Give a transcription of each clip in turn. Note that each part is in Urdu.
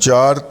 4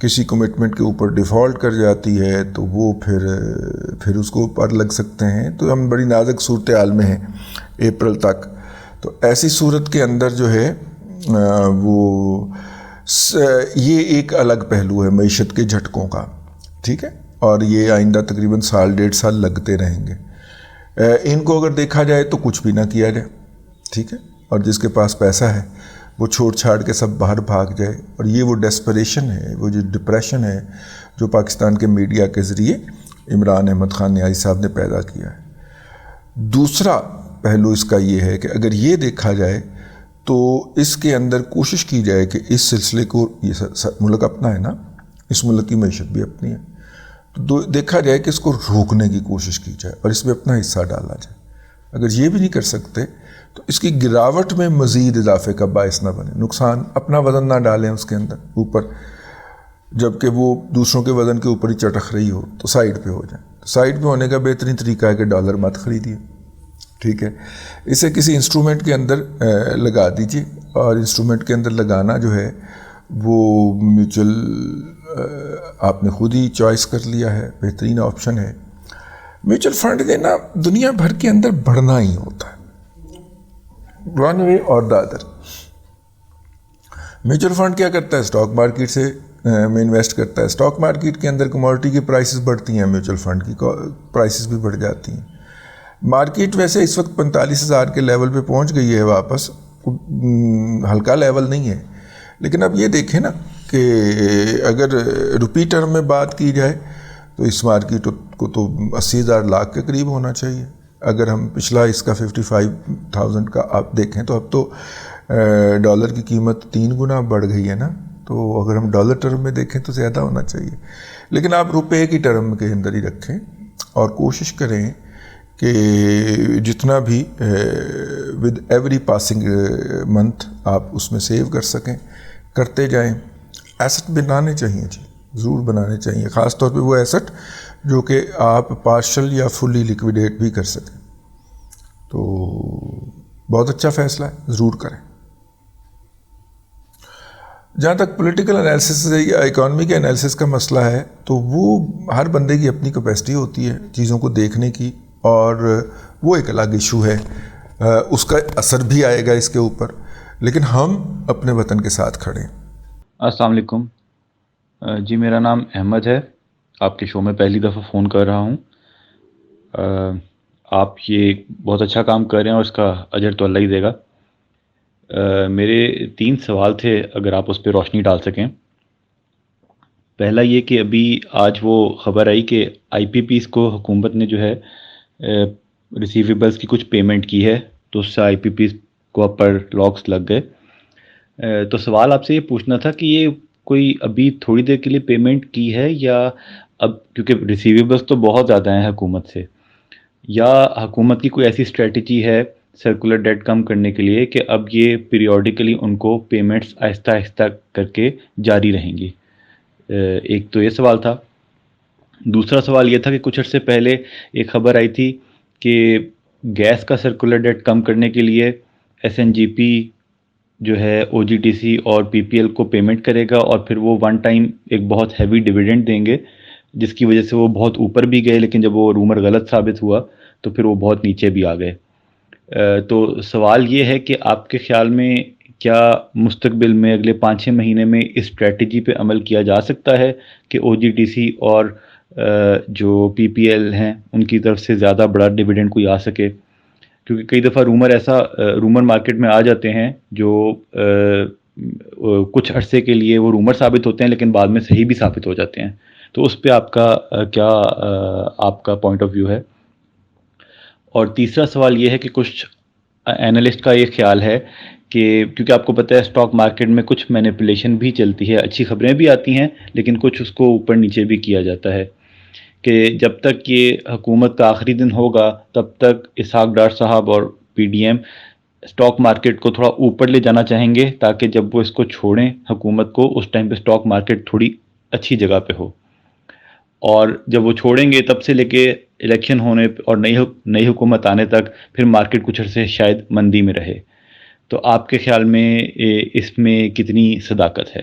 کسی کمٹمنٹ کے اوپر ڈیفالٹ کر جاتی ہے تو وہ پھر اس کو پر لگ سکتے ہیں. تو ہم بڑی نازک صورتحال میں ہیں اپریل تک. تو ایسی صورت کے اندر جو ہے وہ یہ ایک الگ پہلو ہے معیشت کے جھٹکوں کا, ٹھیک ہے, اور یہ آئندہ تقریباً 1.5 سال لگتے رہیں گے. ان کو اگر دیکھا جائے تو کچھ بھی نہ کیا جائے, ٹھیک ہے, اور جس کے پاس پیسہ ہے وہ چھوڑ چھاڑ کے سب باہر بھاگ جائے. اور یہ وہ ڈیسپریشن ہے, وہ جو ڈپریشن ہے جو پاکستان کے میڈیا کے ذریعے عمران احمد خان نیازی صاحب نے پیدا کیا ہے. دوسرا پہلو اس کا یہ ہے کہ اگر یہ دیکھا جائے تو اس کے اندر کوشش کی جائے کہ اس سلسلے کو, یہ ملک اپنا ہے نا, اس ملک کی معیشت بھی اپنی ہے, تو دیکھا جائے کہ اس کو روکنے کی کوشش کی جائے اور اس میں اپنا حصہ ڈالا جائے. اگر یہ بھی نہیں کر سکتے تو اس کی گراوٹ میں مزید اضافے کا باعث نہ بنے. نقصان, اپنا وزن نہ ڈالیں اس کے اندر اوپر, جبکہ وہ دوسروں کے وزن کے اوپر ہی چٹخ رہی ہو تو سائڈ پہ ہو جائیں. سائڈ پہ ہونے کا بہترین طریقہ ہے کہ ڈالر مت خریدیے, ٹھیک ہے, اسے کسی انسٹرومنٹ کے اندر لگا دیجیے. اور انسٹرومنٹ کے اندر لگانا جو ہے وہ میوچل آپ نے خود ہی چوائس کر لیا ہے, بہترین آپشن ہے. میوچل فنڈ دینا دنیا بھر کے اندر بڑھنا ہی ہوتا ہے, ون وے اور دا ادر. میوچل فنڈ کیا کرتا ہے, اسٹاک مارکیٹ سے میں انویسٹ کرتا ہے. اسٹاک مارکیٹ کے اندر کموڈٹی کی پرائسز بڑھتی ہیں, میوچل فنڈ کی پرائسز بھی بڑھ جاتی ہیں. مارکیٹ ویسے اس وقت 45,000 کے لیول پہ پہنچ گئی ہے واپس, ہلکا لیول نہیں ہے. لیکن اب یہ دیکھیں نا کہ اگر روپی ٹرم میں بات کی جائے تو اس مارکیٹ کو تو 80,000 لاکھ کے قریب ہونا چاہیے. اگر ہم پچھلا اس کا 55,000 کا آپ دیکھیں تو اب تو ڈالر کی قیمت 3 گنا بڑھ گئی ہے نا. تو اگر ہم ڈالر ٹرم میں دیکھیں تو زیادہ ہونا چاہیے. لیکن آپ روپے کی ٹرم کے اندر ہی رکھیں اور کوشش کریں کہ جتنا بھی ود ایوری پاسنگ منتھ آپ اس میں سیو کر سکیں, کرتے جائیں. ایسٹ بنانے چاہیے جی, ضرور بنانے چاہیے, خاص طور پہ وہ ایسٹ جو کہ آپ پارشل یا فلی لیکویڈیٹ بھی کر سکیں. تو بہت اچھا فیصلہ ہے, ضرور کریں. جہاں تک پولیٹیکل انالیسس یا اکانومی کے انالیسس کا مسئلہ ہے تو وہ ہر بندے کی اپنی کیپیسٹی ہوتی ہے چیزوں کو دیکھنے کی, اور وہ ایک الگ ایشو ہے, اس کا اثر بھی آئے گا اس کے اوپر, لیکن ہم اپنے وطن کے ساتھ کھڑے ہیں. السلام علیکم جی, میرا نام احمد ہے. آپ کے شو میں پہلی دفعہ فون کر رہا ہوں. آپ یہ بہت اچھا کام کر رہے ہیں اور اس کا اجر تو اللہ ہی دے گا. میرے 3 سوال تھے, اگر آپ اس پہ روشنی ڈال سکیں. پہلا یہ کہ ابھی آج وہ خبر آئی کہ آئی پی پیز کو حکومت نے جو ہے ریسیویبلس کی کچھ پیمنٹ کی ہے, تو اس سے آئی پی پیز کو پر لاکس لگ گئے. تو سوال آپ سے یہ پوچھنا تھا کہ یہ کوئی ابھی تھوڑی دیر کے لیے پیمنٹ کی ہے, یا اب کیونکہ ریسیویبلس تو بہت زیادہ ہیں حکومت سے, یا حکومت کی کوئی ایسی اسٹریٹجی ہے سرکولر ڈیٹ کم کرنے کے لیے کہ اب یہ پیریوڈیکلی ان کو پیمنٹس آہستہ آہستہ کر کے جاری رہیں گی. ایک تو یہ سوال تھا. دوسرا سوال یہ تھا کہ کچھ عرصے پہلے ایک خبر آئی تھی کہ گیس کا سرکولر ڈیٹ کم کرنے کے لیے ایس این جی پی جو ہے او جی ٹی سی اور پی پی ایل کو پیمنٹ کرے گا, اور پھر وہ ون ٹائم ایک بہت ہیوی ڈیویڈنڈ دیں گے, جس کی وجہ سے وہ بہت اوپر بھی گئے, لیکن جب وہ رومر غلط ثابت ہوا تو پھر وہ بہت نیچے بھی آ گئے. تو سوال یہ ہے کہ آپ کے خیال میں کیا مستقبل میں اگلے 5-6 مہینے میں اس اسٹریٹجی پہ عمل کیا جا سکتا ہے کہ او جی ٹی سی اور جو پی پی ایل ہیں ان کی طرف سے زیادہ بڑا ڈیویڈنڈ کوئی آ سکے؟ کیونکہ کئی دفعہ رومر مارکیٹ میں آ جاتے ہیں جو کچھ عرصے کے لیے وہ رومر ثابت ہوتے ہیں لیکن بعد میں صحیح بھی ثابت ہو جاتے ہیں. تو اس پہ آپ کا کیا آپ کا پوائنٹ آف ویو ہے؟ اور تیسرا سوال یہ ہے کہ کچھ اینالسٹ کا یہ خیال ہے کہ کیونکہ آپ کو پتہ ہے اسٹاک مارکیٹ میں کچھ مینیپولیشن بھی چلتی ہے, اچھی خبریں بھی آتی ہیں لیکن کچھ اس کو اوپر نیچے بھی کیا جاتا ہے, کہ جب تک یہ حکومت کا آخری دن ہوگا تب تک اسحاق ڈار صاحب اور پی ڈی ایم اسٹاک مارکیٹ کو تھوڑا اوپر لے جانا چاہیں گے, تاکہ جب وہ اس کو چھوڑیں حکومت کو اس ٹائم پہ اسٹاک مارکیٹ تھوڑی اچھی جگہ پہ ہو. اور جب وہ چھوڑیں گے تب سے لے کے الیکشن ہونے اور نئی حکومت آنے تک پھر مارکیٹ کچھ عرصے شاید مندی میں رہے. تو آپ کے خیال میں اس میں کتنی صداقت ہے؟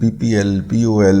PPL, POL,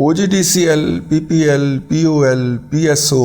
OGDCL, PPL, POL, PSO,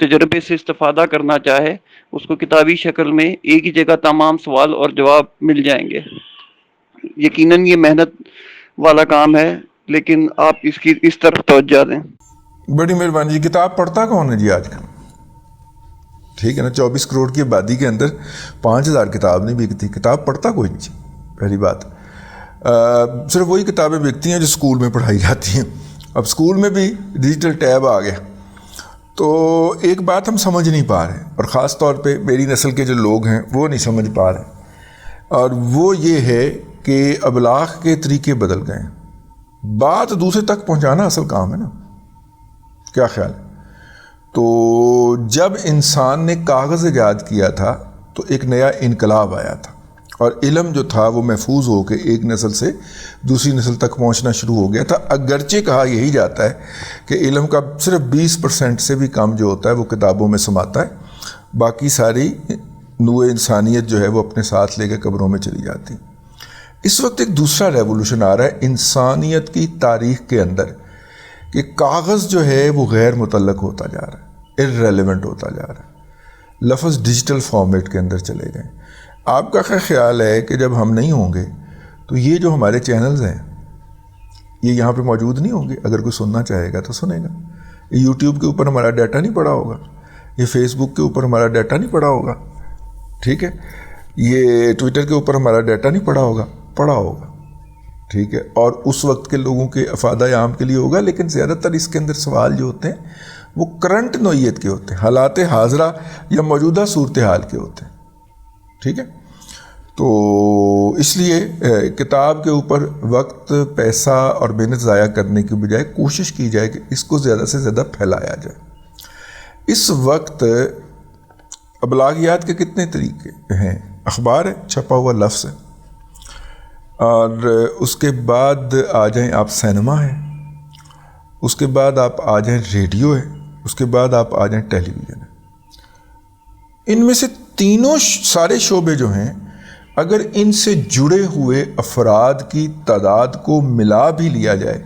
تجربے سے استفادہ کرنا چاہے اس کو کتابی شکل میں ایک ہی جگہ تمام سوال اور جواب مل جائیں گے. یقیناً یہ محنت والا کام ہے لیکن آپ اس طرف توجہ دیں. بڑی مہربانی جی. کتاب پڑھتا کون ہے جی آج کل؟ ٹھیک ہے نا, 24 کروڑ کی آبادی کے اندر 5000 کتاب نہیں بکتی. کتاب پڑھتا کوئی نہیں جی. پہلی بات صرف وہی کتابیں بکتی ہیں جو اسکول میں پڑھائی جاتی ہیں. اب اسکول میں بھی ڈیجیٹل ٹیب آ گیا تو ایک بات ہم سمجھ نہیں پا رہے, اور خاص طور پہ میری نسل کے جو لوگ ہیں وہ نہیں سمجھ پا رہے, اور وہ یہ ہے کہ ابلاغ کے طریقے بدل گئے ہیں. بات دوسرے تک پہنچانا اصل کام ہے نا. کیا خیال ہے؟ تو جب انسان نے کاغذ ایجاد کیا تھا تو ایک نیا انقلاب آیا تھا, اور علم جو تھا وہ محفوظ ہو کے ایک نسل سے دوسری نسل تک پہنچنا شروع ہو گیا تھا. اگرچہ کہا یہی جاتا ہے کہ علم کا صرف 20% سے بھی کم جو ہوتا ہے وہ کتابوں میں سماتا ہے, باقی ساری نوع انسانیت جو ہے وہ اپنے ساتھ لے کے قبروں میں چلی جاتی. اس وقت ایک دوسرا ریولوشن آ رہا ہے انسانیت کی تاریخ کے اندر کہ کاغذ جو ہے وہ غیر متعلق ہوتا جا رہا ہے, irrelevant ہوتا جا رہا ہے. لفظ ڈیجیٹل فارمیٹ کے اندر چلے گئے. آپ کا خیال ہے کہ جب ہم نہیں ہوں گے تو یہ جو ہمارے چینلز ہیں یہ یہاں پہ موجود نہیں ہوں گے. اگر کوئی سننا چاہے گا تو سنے گا. یہ یوٹیوب کے اوپر ہمارا ڈیٹا نہیں پڑا ہوگا, یہ فیس بک کے اوپر ہمارا ڈیٹا نہیں پڑا ہوگا, ٹھیک ہے, یہ ٹویٹر کے اوپر ہمارا ڈیٹا نہیں پڑا ہوگا, ٹھیک ہے, اور اس وقت کے لوگوں کے افادہ عام کے لیے ہوگا. لیکن زیادہ تر اس کے اندر سوال جو ہوتے ہیں وہ کرنٹ نوعیت کے ہوتے ہیں, حالات حاضرہ یا موجودہ صورتحال کے ہوتے ہیں, ٹھیک ہے. تو اس لیے کتاب کے اوپر وقت, پیسہ اور محنت ضائع کرنے کی بجائے کوشش کی جائے کہ اس کو زیادہ سے زیادہ پھیلایا جائے. اس وقت ابلاغیات کے کتنے طریقے ہیں؟ اخبار ہے, چھپا ہوا لفظ ہے, اور اس کے بعد آ جائیں آپ سینما ہے, اس کے بعد آپ آ جائیں ریڈیو ہے, اس کے بعد آپ آ جائیں ٹیلی ویژن ہے. ان میں سے تینوں سارے شعبے جو ہیں اگر ان سے جڑے ہوئے افراد کی تعداد کو ملا بھی لیا جائے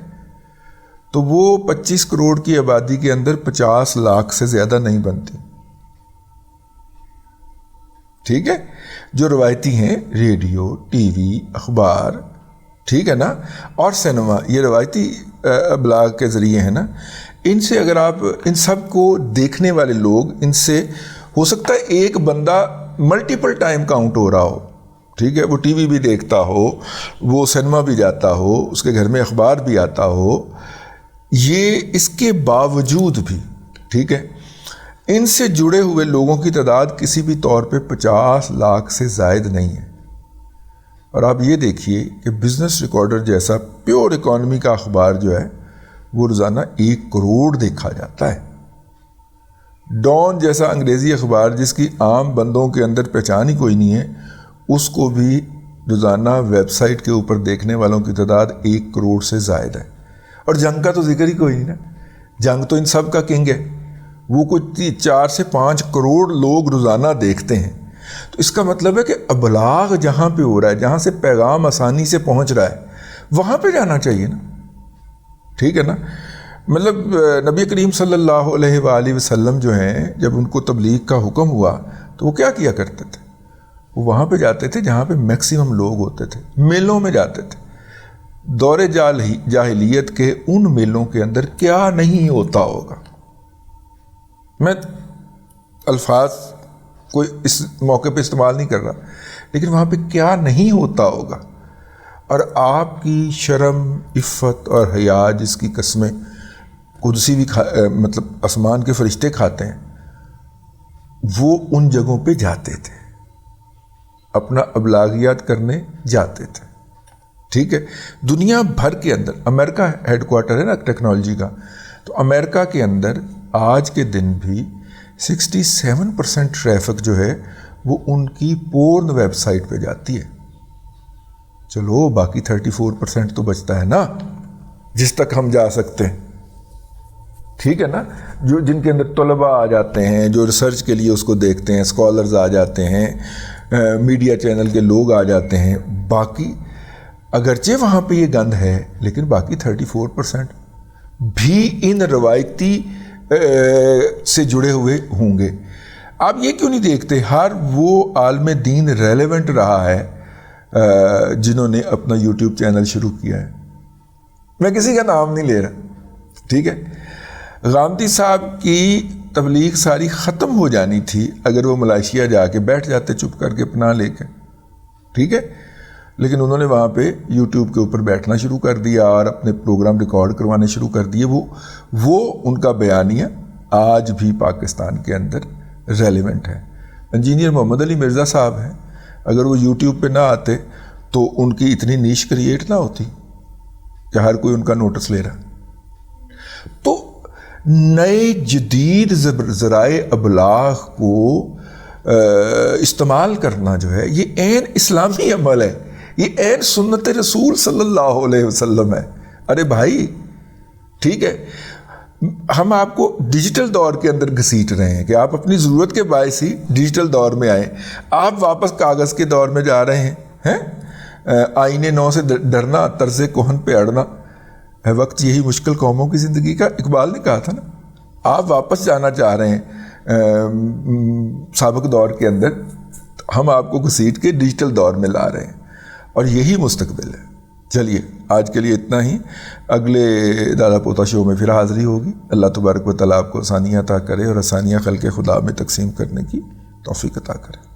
تو وہ 25 کروڑ کی آبادی کے اندر 50 لاکھ سے زیادہ نہیں بنتی. ٹھیک ہے, جو روایتی ہیں ریڈیو, ٹی وی, اخبار, ٹھیک ہے نا, اور سینما, یہ روایتی ابلاغ کے ذریعے ہیں نا. ان سے اگر آپ ان سب کو دیکھنے والے لوگ, ان سے ہو سکتا ہے ایک بندہ ملٹیپل ٹائم کاؤنٹ ہو رہا ہو, ٹھیک ہے, وہ ٹی وی بھی دیکھتا ہو, وہ سینما بھی جاتا ہو, اس کے گھر میں اخبار بھی آتا ہو, یہ اس کے باوجود بھی, ٹھیک ہے, ان سے جڑے ہوئے لوگوں کی تعداد کسی بھی طور پہ 50 لاکھ سے زائد نہیں ہے. اور آپ یہ دیکھیے کہ بزنس ریکارڈر جیسا پیور اکانومی کا اخبار جو ہے وہ روزانہ 1 کروڑ دیکھا جاتا ہے. ڈان جیسا انگریزی اخبار جس کی عام بندوں کے اندر پہچان ہی کوئی نہیں ہے, اس کو بھی روزانہ ویب سائٹ کے اوپر دیکھنے والوں کی تعداد 1 کروڑ سے زائد ہے. اور جنگ کا تو ذکر ہی کوئی نہیں نا, جنگ تو ان سب کا کنگ ہے, وہ کوئی 4 سے 5 کروڑ لوگ روزانہ دیکھتے ہیں. تو اس کا مطلب ہے کہ ابلاغ جہاں پہ ہو رہا ہے, جہاں سے پیغام آسانی سے پہنچ رہا ہے, وہاں پہ جانا چاہیے نا, ٹھیک ہے نا. مطلب نبی کریم صلی اللہ علیہ وآلہ وسلم جو ہیں, جب ان کو تبلیغ کا حکم ہوا تو وہ کیا کیا کرتے تھے؟ وہ وہاں پہ جاتے تھے جہاں پہ میکسیمم لوگ ہوتے تھے, میلوں میں جاتے تھے. دور جاہلیت کے ان میلوں کے اندر کیا نہیں ہوتا ہوگا, میں الفاظ کوئی اس موقع پہ استعمال نہیں کر رہا, لیکن وہاں پہ کیا نہیں ہوتا ہوگا. اور آپ کی شرم, عفت اور حیا جس کی قسمیں قدسی بھی مطلب آسمان کے فرشتے کھاتے ہیں, وہ ان جگہوں پہ جاتے تھے, اپنا ابلاغیات کرنے جاتے تھے. ٹھیک ہے, دنیا بھر کے اندر, امریکہ ہیڈ کوارٹر ہے نا ٹیکنالوجی کا, تو امریکہ کے اندر آج کے دن بھی 67% ٹریفک جو ہے وہ ان کی پورن ویب سائٹ پہ جاتی ہے. چلو باقی 34% تو بچتا ہے نا جس تک ہم جا سکتے ہیں, ٹھیک ہے نا, جو جن کے اندر طلباء آ جاتے ہیں, جو ریسرچ کے لیے اس کو دیکھتے ہیں, اسکالرز آ جاتے ہیں, میڈیا چینل کے لوگ آ جاتے ہیں. باقی اگرچہ وہاں پہ یہ گند ہے لیکن باقی 34% بھی ان روایتی سے جڑے ہوئے ہوں گے. آپ یہ کیوں نہیں دیکھتے ہر وہ عالم دین ریلیونٹ رہا ہے جنہوں نے اپنا یوٹیوب چینل شروع کیا ہے. میں کسی کا نام نہیں لے رہا, ٹھیک ہے. غامدی صاحب کی تبلیغ ساری ختم ہو جانی تھی اگر وہ ملائیشیا جا کے بیٹھ جاتے چپ کر کے پناہ لے کے, ٹھیک ہے. لیکن انہوں نے وہاں پہ یوٹیوب کے اوپر بیٹھنا شروع کر دیا اور اپنے پروگرام ریکارڈ کروانے شروع کر دیے. وہ ان کا بیانیہ آج بھی پاکستان کے اندر ریلیونٹ ہے. انجینئر محمد علی مرزا صاحب ہیں, اگر وہ یوٹیوب پہ نہ آتے تو ان کی اتنی نیش کریٹ نہ ہوتی کہ ہر کوئی ان کا نوٹس لے رہا. تو نئے جدید ذرائع ابلاغ کو استعمال کرنا جو ہے یہ عین اسلامی عمل ہے, یہ عین سنت رسول صلی اللہ علیہ وسلم ہے. ارے بھائی ٹھیک ہے, ہم آپ کو ڈیجیٹل دور کے اندر گھسیٹ رہے ہیں کہ آپ اپنی ضرورت کے باعث ہی ڈیجیٹل دور میں آئیں. آپ واپس کاغذ کے دور میں جا رہے ہیں. آئینے نو سے ڈرنا, طرز کوہن پہ اڑنا ہے وقت یہی مشکل قوموں کی زندگی کا. اقبال نے کہا تھا نا, آپ واپس جانا چاہ رہے ہیں سابق دور کے اندر, ہم آپ کو گھسیٹ کے ڈیجیٹل دور میں لا رہے ہیں اور یہی مستقبل ہے. چلیے آج کے لیے اتنا ہی. اگلے دادا پوتا شو میں پھر حاضری ہوگی. اللہ تبارک و تعالیٰ آپ کو آسانیاں عطا کرے اور آسانیاں خلق خدا میں تقسیم کرنے کی توفیق عطا کرے.